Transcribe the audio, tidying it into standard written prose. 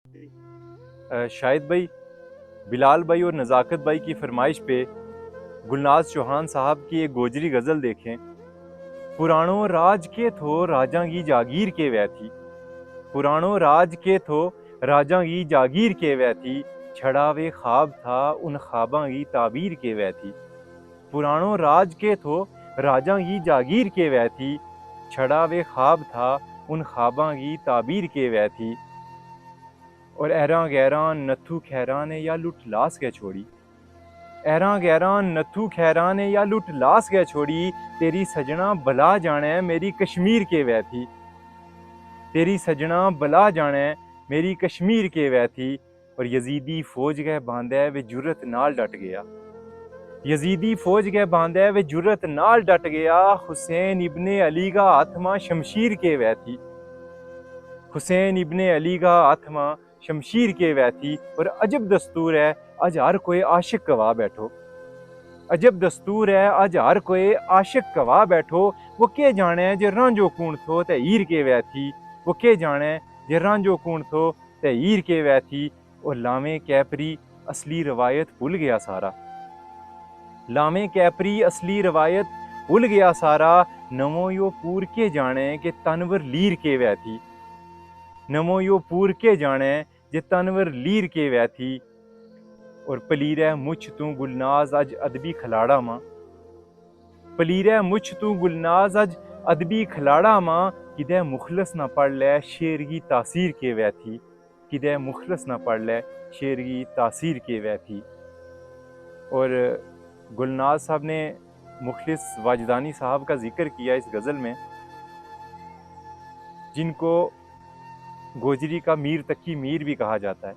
शाहिद भाई, बिलाल भाई और नज़ाकत भाई की फरमाइश पे गुलनाज चौहान साहब की एक गोजरी गज़ल देखें। पुराणों राज के थो राजा की जागीर के वै थी, पुराणों राज के थो राजा की जागीर के वै थी, छड़ा वे ख्वाब था उन ख्वाबां की ताबीर के वै थी। पुराणों राज के थो राजा की जागीर के वै थी, छड़ा वे ख्वाब था उन ख्वाबां की ताबीर के वै थी। और ऐरां गैरां नथु खैरां ने या लुट लास के छोड़ी, ऐरां गैरां नथु खैरां ने या लुट लास के छोड़ी, तेरी सजना बला जाने मेरी कश्मीर के वै थी, तेरी सजना बला जाने मेरी कश्मीर के वै थी। और यजीदी फौज गए बांधे वे जुर्रत नाल डट गया, यजीदी फौज गए बांधे वे जुर्रत नाल डट गया, हुसैन इब्ने अली का हाथ मां शमशीर के वै थी, हुसैन इब्ने अली का हाथ मां शमशीर के वै थी। और अजब दस्तूर है अज हर कोई आशिक गवा बैठो, अजब दस्तूर है अज हर कोई आशिक गवा बैठो, वो के जाने जे रांझो कूण थो ते हीर के वै थी, वो के जाने जे रांझो कूण थो ते हीर के वै थी। और लावें कैपरी असली रवायत भूल गया सारा, लावें कैपरी असली रवायत भूल गया सारा, नमो यो पूर के जाने के तनवर लीर के वै थी, नमो यो पूर के जाने जे तनवर लीर के वै थी। और पलीरै मुछ तू गुलनाज अज अदबी खलाड़ा मां, पलीरै मुछ तू गुलनाज अज अदबी खलाड़ा मां, किदै मुखलस ना पढ़ लै शेर की तासीर के वै थी, किदै मुखलस ना पढ़ लै शेर की तासीर के वै थी। और गुलनाज साहब ने मुखलिस वाजदानी साहब का जिक्र किया इस गज़ल में, जिनको गोजरी का मीर तकी मीर भी कहा जाता है।